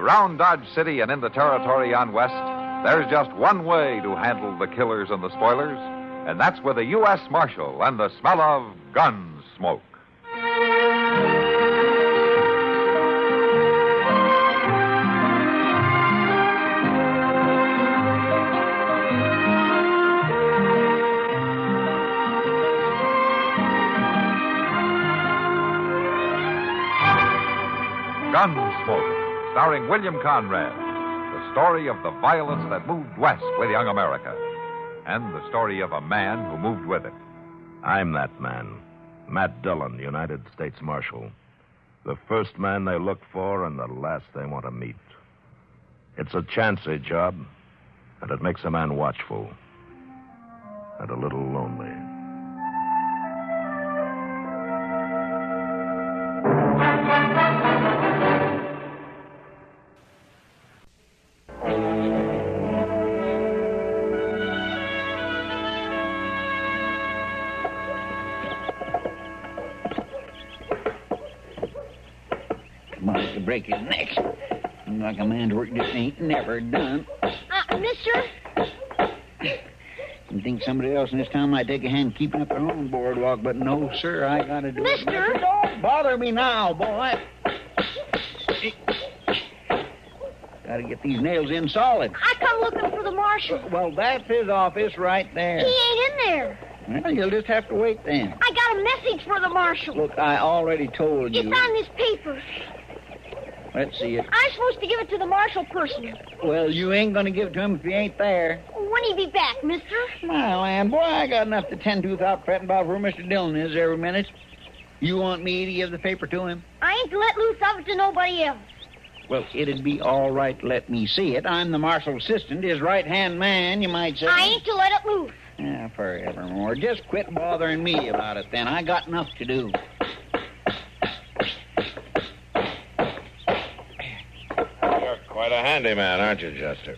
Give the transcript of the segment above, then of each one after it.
Around Dodge City and in the territory on west, there's just one way to handle the killers and the spoilers, and that's with a U.S. Marshal and the smell of Gunsmoke. Gunsmoke, starring William Conrad, the story of the violence that moved west with young America, and the story of a man who moved with it. I'm that man, Matt Dillon, United States Marshal. The first man they look for and the last they want to meet. It's a chancy job, and it makes a man watchful and a little lonely. Break his neck. Seems like a man's work just ain't never done. Mister? You think somebody else in this town might take a hand keeping up their own boardwalk, but no, sir, I gotta do it. Mister! Don't bother me now, boy. Gotta get these nails in solid. I come looking for the marshal. Well, that's his office right there. He ain't in there. Well, you'll just have to wait then. I got a message for the marshal. Look, I already told you. It's on this paper. Let's see it. I'm supposed to give it to the marshal person. Well, you ain't gonna give it to him if he ain't there. When he be back, mister? My land, boy, I got enough to tend to without fretting about where Mr. Dillon is every minute. You want me to give the paper to him? I ain't to let loose of it to nobody else. Well, it'd be all right to let me see it. I'm the marshal's assistant, his right-hand man, you might say. I ain't to let it loose. Yeah, forevermore. Just quit bothering me about it, then. I got enough to do. Quite a handy man, aren't you, Chester?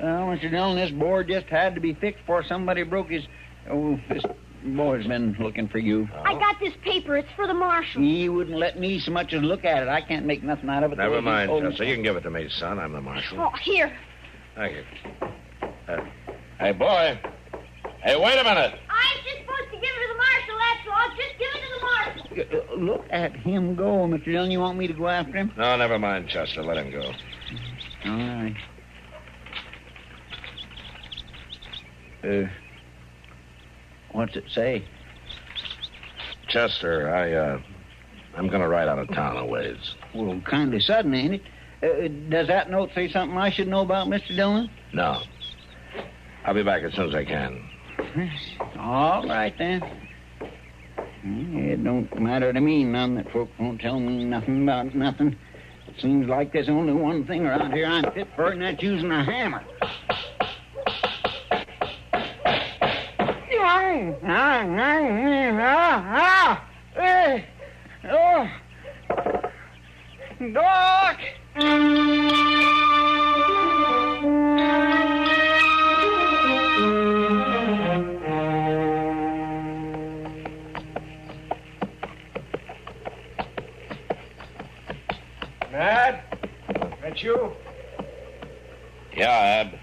Well, Mr. Dillon, this board just had to be fixed before somebody broke his... Oh, this boy's been looking for you. I got this paper. It's for the marshal. He wouldn't let me so much as look at it. I can't make nothing out of it. Never mind, Chester. You can give it to me, son. I'm the marshal. Oh, here. Thank you. Hey, boy. Hey, wait a minute. I ain't just supposed to give it to the marshal, that's all. Just give it to the marshal. Look at him go, Mr. Dillon. You want me to go after him? No, never mind, Chester. Let him go. All right. What's it say? Chester, I'm going to ride out of town a ways. Well, kind of sudden, ain't it? Does that note say something I should know about, Mr. Dillon? No. I'll be back as soon as I can. All right, then. It don't matter to me none that folk won't tell me nothing about nothing. It seems like there's only one thing around here I'm fit for, and that's using a hammer. Doc! Matt? That you? Yeah, Ab.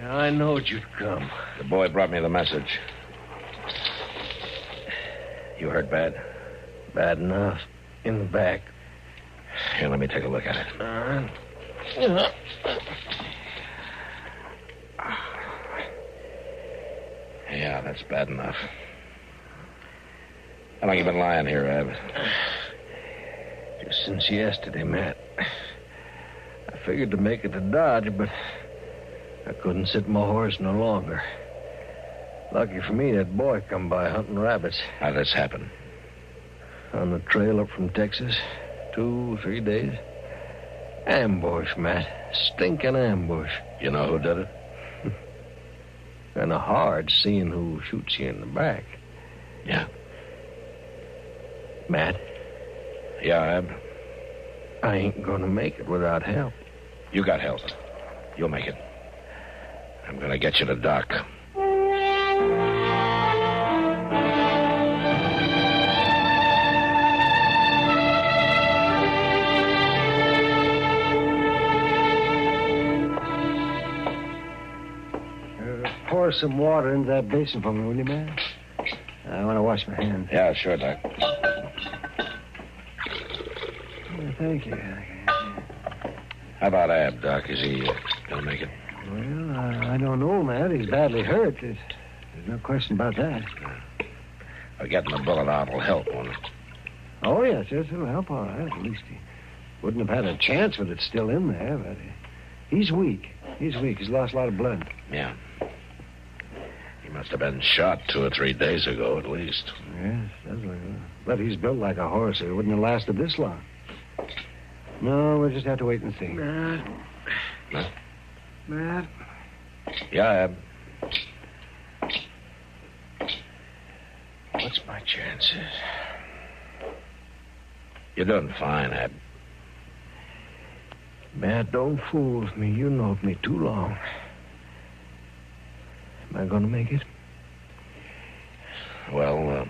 I knowed you'd come. The boy brought me the message. You hurt bad? Bad enough. In the back. Here, let me take a look at it. All right. Yeah, that's bad enough. How long you been lying here, Ab? Just since yesterday, Matt. I figured to make it to Dodge, but I couldn't sit my horse no longer. Lucky for me, that boy come by hunting rabbits. How'd this happen? On the trail up from Texas. 2-3 days. Ambush, Matt. Stinking ambush. You know who did it? Kind of hard seeing who shoots you in the back. Yeah. Matt? Yeah, Ab? I ain't gonna make it without help. You got help. You'll make it. I'm gonna get you to Doc. pour some water into that basin for me, will you, man? I want to wash my hands. Yeah, sure, Doc. Thank you. How about Ab, Doc? Is he going to make it? Well, I don't know, Matt. He's badly hurt. There's no question about that. Getting the bullet out will help, won't it? Oh, yes, it'll help all right. At least he wouldn't have had a chance with it still in there, but he's weak. He's lost a lot of blood. Yeah. He must have been shot 2 or 3 days ago, at least. Yes, does look good. But he's built like a horse. He wouldn't have lasted this long. No, we'll just have to wait and see. Matt? Yeah, Ab. What's my chances? You're doing fine, Ab. Matt, don't fool with me. You knowed me too long. Am I going to make it? Well,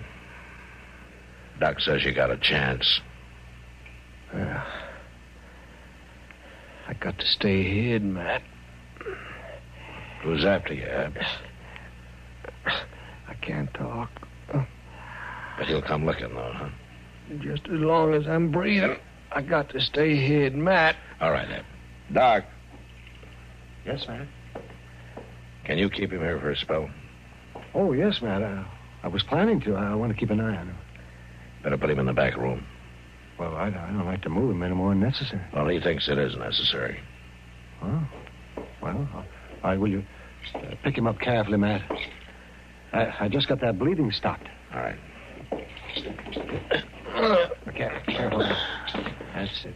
Doc says you got a chance. I got to stay hid, Matt. Who's after you, Ab? I can't talk. But he'll come looking, though, huh? Just as long as I'm breathing, I got to stay hid, Matt. All right, Ab. Doc, Yes, Matt. can you keep him here for a spell? Oh, yes, Matt. I was planning to. I want to keep an eye on him. Better put him in the back room. Well, I don't like to move him any more than necessary. Well, he thinks it is necessary. Oh. Well, all right, will you pick him up carefully, Matt? I just got that bleeding stopped. All right. Okay, careful. That's it.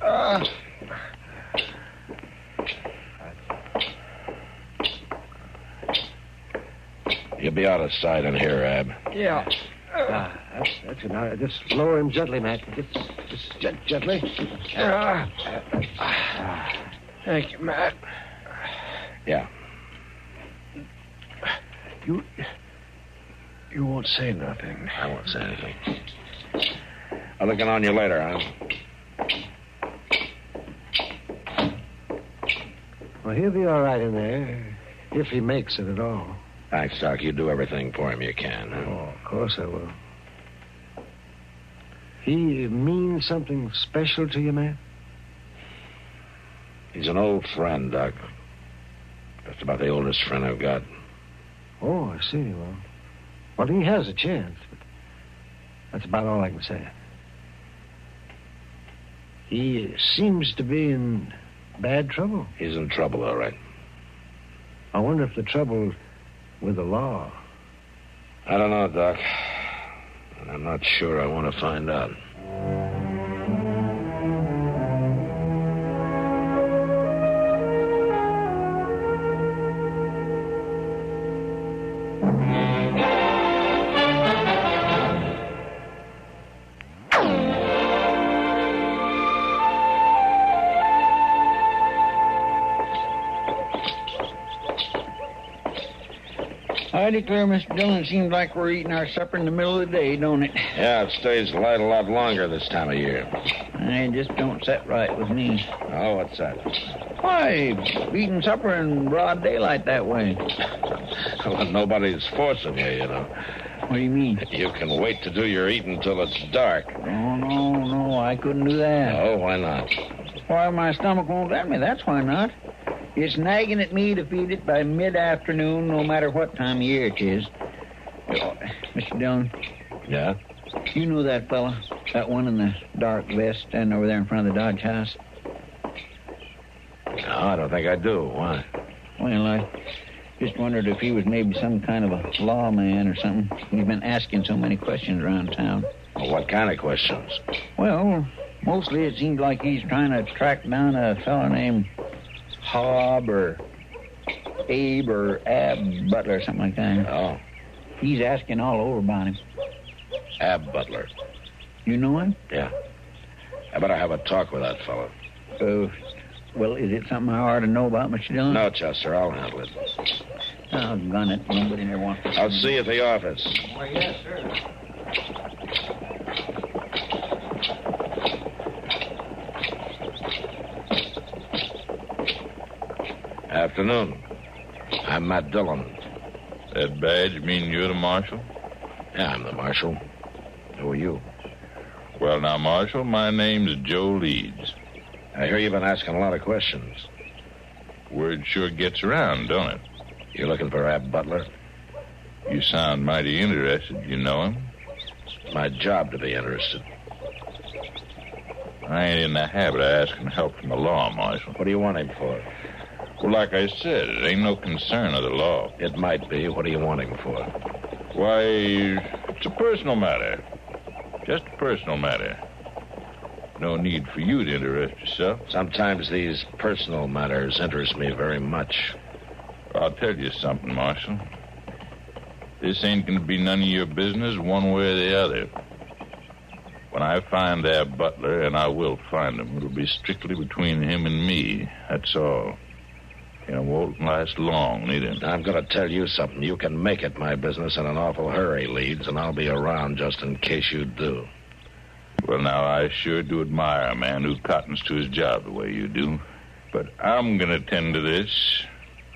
You'll be out of sight in here, Ab. Yeah. That's it. Now, just lower him gently, Matt. Just gently. Thank you, Matt. Yeah. You won't say nothing. I won't say anything. I'll look in on you later, huh? Well, he'll be all right in there, if he makes it at all. Thanks, Doc. You do everything for him you can, huh? Oh, of course I will. He means something special to you, man? He's an old friend, Doc. Just about the oldest friend I've got. Oh, I see. Well, he has a chance, but that's about all I can say. He seems to be in bad trouble. He's in trouble, all right. I wonder if the trouble's with the law. I don't know, Doc. And I'm not sure I want to find out. I declare, Mr. Dillon, it seems like we're eating our supper in the middle of the day, don't it? Yeah, it stays light a lot longer this time of year. It just don't set right with me. Oh, what's that? Why, eating supper in broad daylight that way? Well, nobody's forcing you, you know. What do you mean? You can wait to do your eating till it's dark. Oh, no, I couldn't do that. Oh, why not? Why, my stomach won't let me, that's why not. It's nagging at me to feed it by mid-afternoon, no matter what time of year it is. Mr. Dillon. Yeah? You know that fella? That one in the dark vest standing over there in front of the Dodge house? No, I don't think I do. Why? Well, I just wondered if he was maybe some kind of a lawman or something. He's been asking so many questions around town. Well, what kind of questions? Well, mostly it seems like he's trying to track down a fella named Hobb or Abe or Ab Butler or something like that. Oh. He's asking all over about him. Ab Butler. You know him? Yeah. I better have a talk with that fellow. Well, is it something I ought to know about, Mr. Dillon? No, Chester, I'll handle it. Oh, gun it. Nobody never wants to... I'll see you at the office. Oh, yes, sir. Afternoon. I'm Matt Dillon. That badge mean you're the marshal? Yeah, I'm the marshal. Who are you? Well, now, Marshal, my name's Joe Leeds. I hear you've been asking a lot of questions. Word sure gets around, don't it? You looking for Ab Butler? You sound mighty interested. You know him? It's my job to be interested. I ain't in the habit of asking help from the law, Marshal. What do you want him for? Well, like I said, it ain't no concern of the law. It might be. What do you want him for? Why, it's a personal matter. Just a personal matter. No need for you to interest yourself. Sometimes these personal matters interest me very much. I'll tell you something, Marshal. This ain't going to be none of your business one way or the other. When I find Ab Butler, and I will find him, it'll be strictly between him and me. That's all. And it won't last long, neither. I'm going to tell you something. You can make it my business in an awful hurry, Leeds, and I'll be around just in case you do. Well, now, I sure do admire a man who cottons to his job the way you do. But I'm going to tend to this.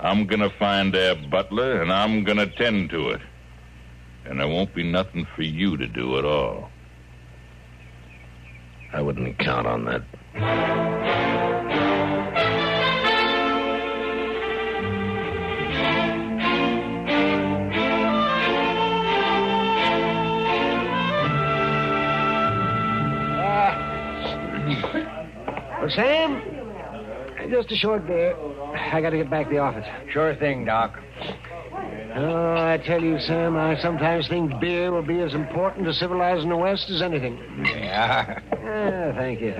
I'm going to find Ab Butler, and I'm going to tend to it. And there won't be nothing for you to do at all. I wouldn't count on that. Well, Sam, just a short bit. I got to get back to the office. Sure thing, Doc. Oh, I tell you, Sam, I sometimes think beer will be as important to civilizing the West as anything. Yeah. Thank you.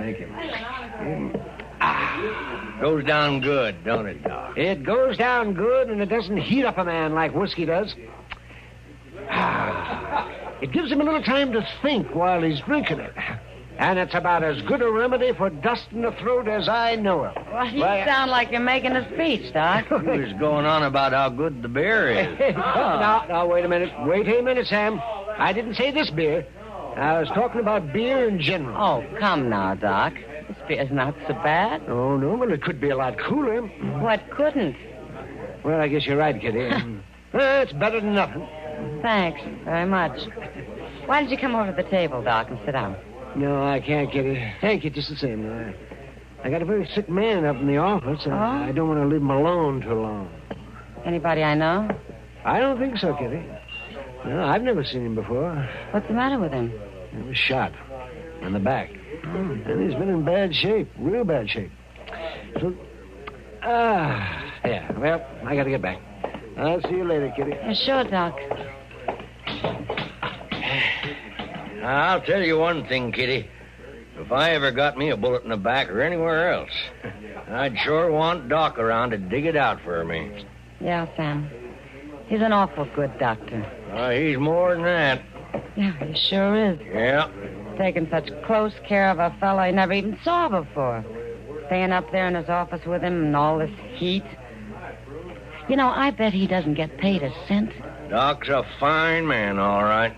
Goes down good, don't it, Doc? It goes down good, and it doesn't heat up a man like whiskey does. It gives him a little time to think while he's drinking it. And it's about as good a remedy for dust in the throat as I know of. Well, you sound like you're making a speech, Doc. He was going on about how good the beer is. Now, wait a minute. Wait a minute, Sam. I didn't say this beer. I was talking about beer in general. Oh, come now, Doc. This beer's not so bad. Oh, no, well, it could be a lot cooler. What couldn't? Well, I guess you're right, Kitty. It's better than nothing. Thanks very much. Why don't you come over to the table, Doc, and sit down? No, I can't, Kitty. Thank you just the same. I got a very sick man up in the office. And I don't want to leave him alone too long. Anybody I know? I don't think so, Kitty. No, I've never seen him before. What's the matter with him? He was shot in the back. And he's been in bad shape, real bad shape. So, yeah, well, I got to get back. I'll see you later, Kitty. Sure, Doc. I'll tell you one thing, Kitty. If I ever got me a bullet in the back or anywhere else, I'd sure want Doc around to dig it out for me. Yeah, Sam. He's an awful good doctor. He's more than that. Yeah, he sure is. Yeah. Taking such close care of a fellow he never even saw before. Staying up there in his office with him in all this heat. You know, I bet he doesn't get paid a cent. Doc's a fine man, all right.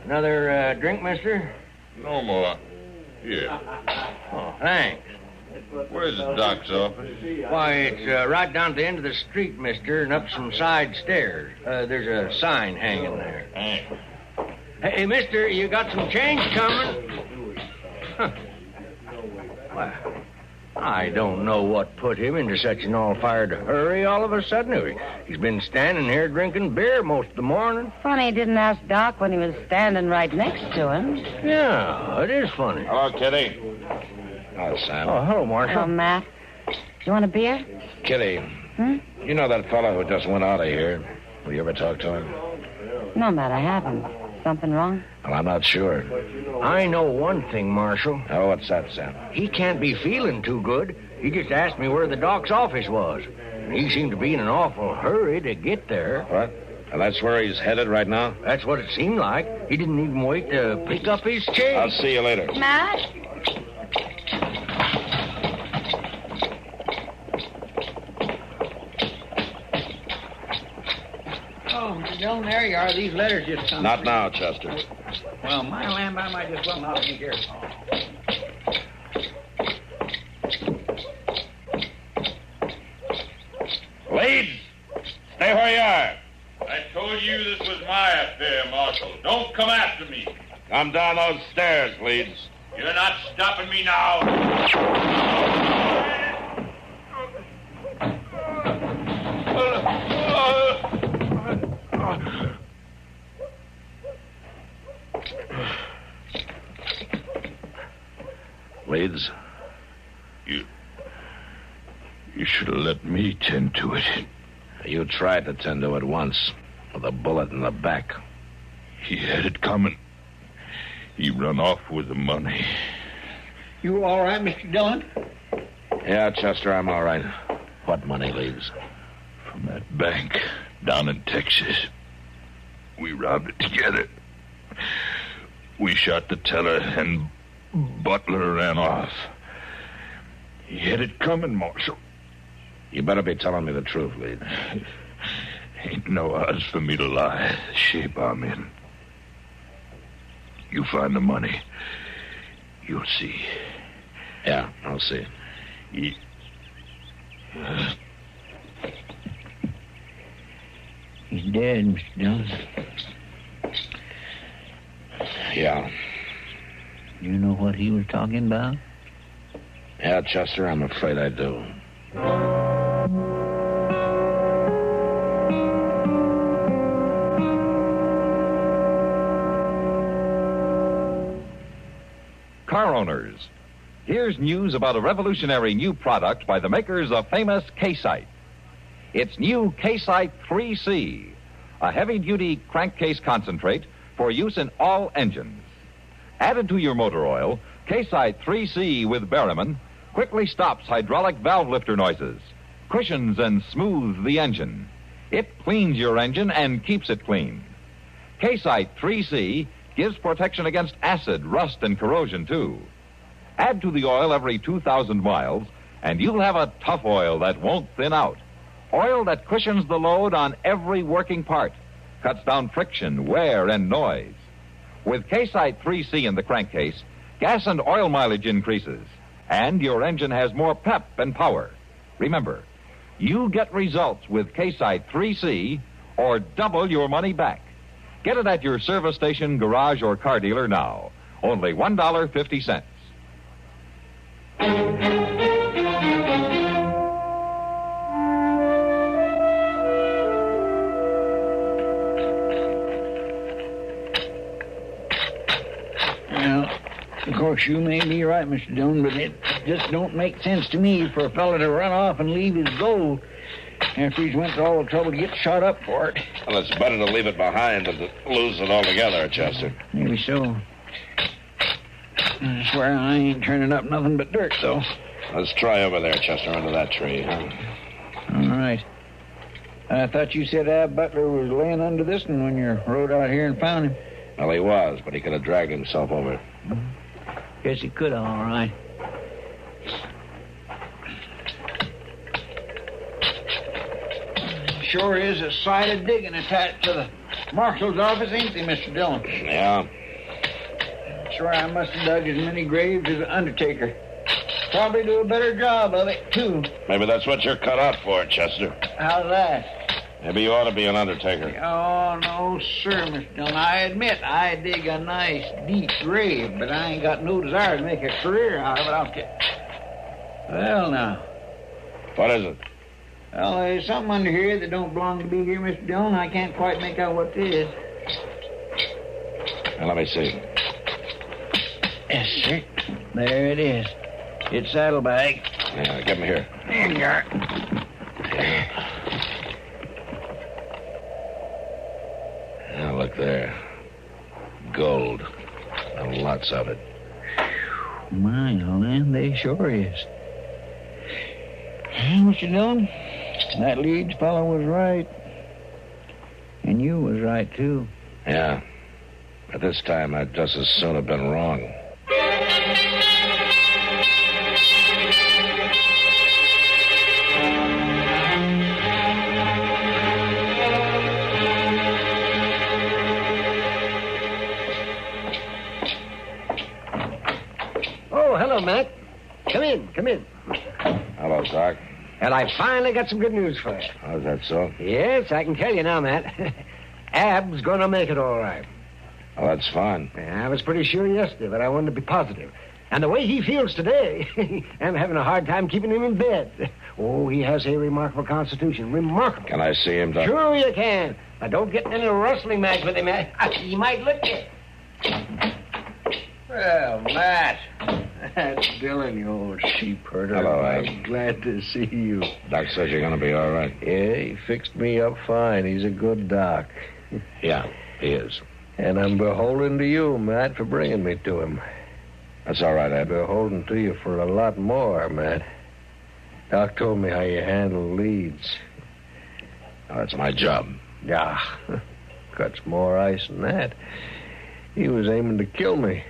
Another drink, mister? No more. Here. Oh, thanks. Where's the doc's office? Why, it's right down at the end of the street, mister, and up some side stairs. There's a sign hanging there. Thanks. Hey, mister, you got some change coming? Huh. Well, I don't know what put him into such an all-fired hurry all of a sudden. He's been standing here drinking beer most of the morning. Funny he didn't ask Doc when he was standing right next to him. Yeah, it is funny. Hello, Kitty. Hello, Sam. Oh, hello, Marshal. Oh, Matt. You want a beer? Kitty, you know that fellow who just went out of here? Will you ever talk to him? No, Matt, I haven't. Something wrong? Well, I'm not sure. I know one thing, Marshal. Oh, what's that, Sam? He can't be feeling too good. He just asked me where the doc's office was. And he seemed to be in an awful hurry to get there. What? Well, that's where he's headed right now? That's what it seemed like. He didn't even wait to pick up his change. I'll see you later. Matt? Oh, Dillon, there you are. These letters just come. Not now, Chester. Well, my lamb, I might just well not be here. Leeds, stay Come down those stairs, Leeds. You're not stopping me now. Leeds? You should have let me tend to it. You tried to tend to it once, with a bullet in the back. He had it coming. He run off with the money. You all right, Mr. Dillon? Yeah, Chester, I'm all right. What money, Leeds? From that bank down in Texas. We robbed it together. We shot the teller, and Butler ran off. He had it coming, Marshal. You better be telling me the truth, Leeds. Ain't no odds for me to lie. The shape I'm in. You find the money. You'll see. Yeah, I'll see. He's dead, Mr. Dillon. Yeah. You know what he was talking about? Yeah, Chester, I'm afraid I do. Car owners, here's news about a revolutionary new product by the makers of famous K-Sight. It's new K-Sight 3C, a heavy-duty crankcase concentrate for use in all engines. Added to your motor oil, K-Sight 3C with Berryman quickly stops hydraulic valve lifter noises, cushions and smooths the engine. It cleans your engine and keeps it clean. K-Sight 3C gives protection against acid, rust, and corrosion, too. Add to the oil every 2,000 miles, and you'll have a tough oil that won't thin out. Oil that cushions the load on every working part, cuts down friction, wear, and noise. With K-Sight 3C in the crankcase, gas and oil mileage increases, and your engine has more pep and power. Remember, you get results with K-Sight 3C or double your money back. Get it at your service station, garage, or car dealer now. Only $1.50. Well, of course, you may be right, Mr. Dillon, but it just don't make sense to me for a fella to run off and leave his gold after he's went to all the trouble to get shot up for it. Well, it's better to leave it behind than to lose it altogether, Chester. Maybe so. I swear I ain't turning up nothing but dirt, though. Let's try over there, Chester, under that tree, huh? All right. I thought you said Ab Butler was laying under this one when you rode out here and found him. Well, he was, but he could have dragged himself over. Guess he could have, all right. Sure is a sight of digging attached to the marshal's office, ain't they, Mr. Dillon? Yeah. Sure, I must have dug as many graves as an undertaker. Probably do a better job of it, too. Maybe that's what you're cut out for, Chester. How's that? Maybe you ought to be an undertaker. Oh, no, sir, Mr. Dillon. I admit I dig a nice, deep grave, but I ain't got no desire to make a career out of it, I'll tell you. Well, now. What is it? Well, there's something under here that don't belong to be here, Mr. Dillon. I can't quite make out what it is. Now, let me see. Yes, sir. There it is. It's saddlebag. Yeah, give him here. There you are. Now, look there. Gold. And lots of it. My land, they sure is. Mr. Dillon, that Leeds fellow was right. And you was right, too. Yeah. But this time, I'd just as soon have been wrong. Oh, hello, Mac. Come in. Hello, Doc. And I finally got some good news for you. How's that so? Yes, I can tell you now, Matt. Ab's gonna make it all right. Well, that's fine. I was pretty sure yesterday, but I wanted to be positive. And the way he feels today, I'm having a hard time keeping him in bed. Oh, he has a remarkable constitution. Remarkable. Can I see him, Doc? Sure you can. But don't get in any rustling match with him. He might lick you. Well, Matt. That's Dillon, you old sheep herder. Hello, I'm glad to see you. Doc says you're going to be all right. Yeah, he fixed me up fine. He's a good doc. Yeah, he is. And I'm beholden to you, Matt, for bringing me to him. That's all right, Ed. Beholden to you for a lot more, Matt. Doc told me how you handle leads. Oh, that's my job. Yeah, cuts more ice than that. He was aiming to kill me.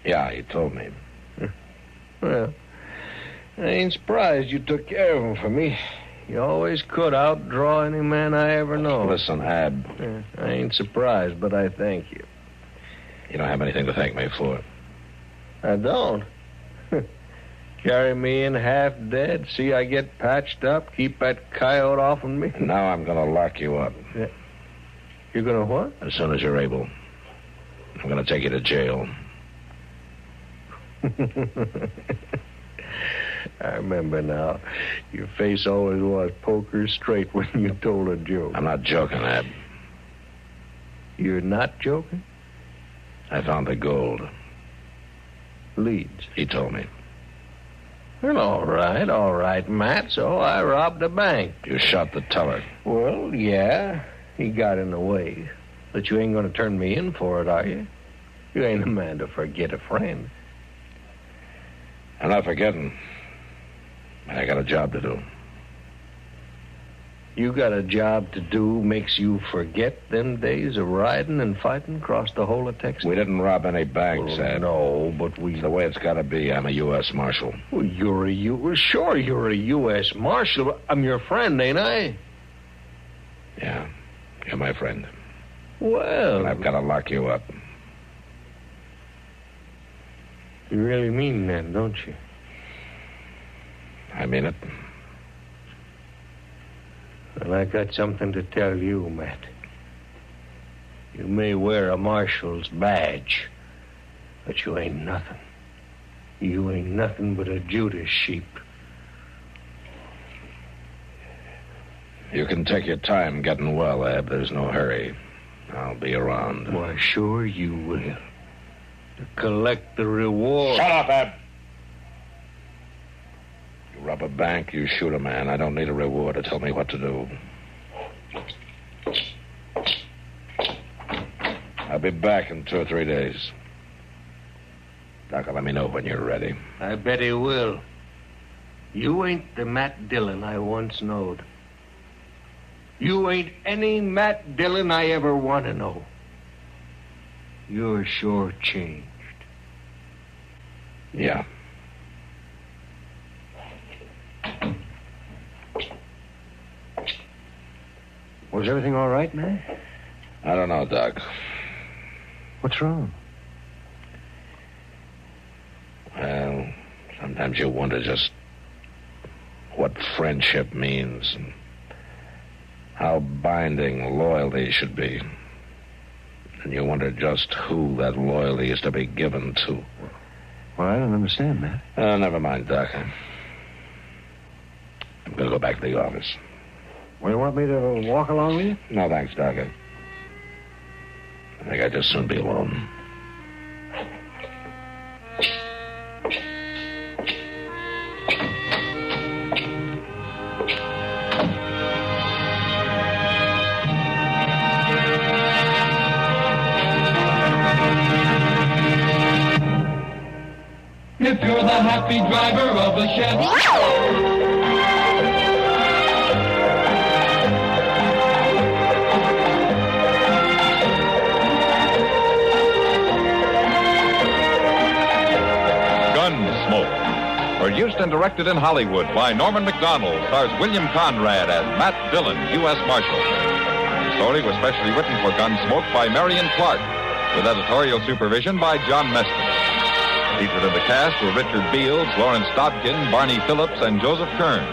Yeah, he told me. Well, I ain't surprised you took care of him for me. You always could outdraw any man I ever know. Listen, Ab. Yeah, I ain't surprised, but I thank you. You don't have anything to thank me for. I don't. Carry me in half dead, see I get patched up, keep that coyote off of me. And now I'm going to lock you up. Yeah. You're going to what? As soon as you're able. I'm going to take you to jail. I remember now. Your face always was poker straight when you told a joke. I'm not joking, Ab. You're not joking? I found the gold. Leads. He told me. Well, all right, Matt. So I robbed a bank. You shot the teller. Well, yeah. He got in the way. But you ain't going to turn me in for it, are you? You ain't a man to forget a friend. I'm not forgetting. I got a job to do. You got a job to do makes you forget them days of riding and fighting across the whole of Texas? We didn't rob any banks, Well, Ab. no, but we... It's the way it's got to be. I'm a U.S. Marshal. Well, you're a U.S. Marshal. I'm your friend, ain't I? Yeah, you're my friend. Well... And I've got to lock you up. You really mean that, don't you? I mean it. Well, I got something to tell you, Matt. You may wear a marshal's badge, but you ain't nothing. You ain't nothing but a Judas sheep. You can take your time getting well, Ab. There's no hurry. I'll be around. Why, sure you will. To collect the reward. Shut up, Ab! You rob a bank, you shoot a man. I don't need a reward to tell me what to do. I'll be back in 2 or 3 days. Doc will let me know when you're ready. I bet he will. You ain't the Matt Dillon I once knowed. You ain't any Matt Dillon I ever want to know. You're sure changed. Yeah. Was everything all right, man? I don't know, Doc. What's wrong? Well, sometimes you wonder just what friendship means and how binding loyalty should be. And you wonder just who that loyalty is to be given to. Well, I don't understand that. Never mind, Doc. I'm going to go back to the office. Well, you want me to walk along with you? No, thanks, Doc. I think I'd just soon be alone. If you're the happy driver of a Chevy... Gunsmoke. Produced and directed in Hollywood by Norman Macdonnell, stars William Conrad as Matt Dillon, U.S. Marshal. The story was specially written for Gunsmoke by Marion Clark, with editorial supervision by John Meston. Featured in the cast were Richard Beals, Lawrence Dobkin, Barney Phillips, and Joseph Kearns.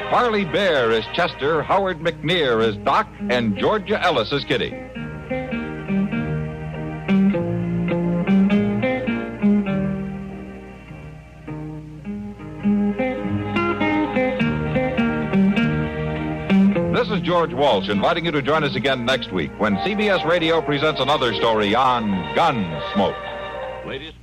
Parley Baer as Chester, Howard McNear as Doc, and Georgia Ellis as Kitty. is George Walsh, inviting you to join us again next week when CBS Radio presents another story on Gunsmoke. Ladies.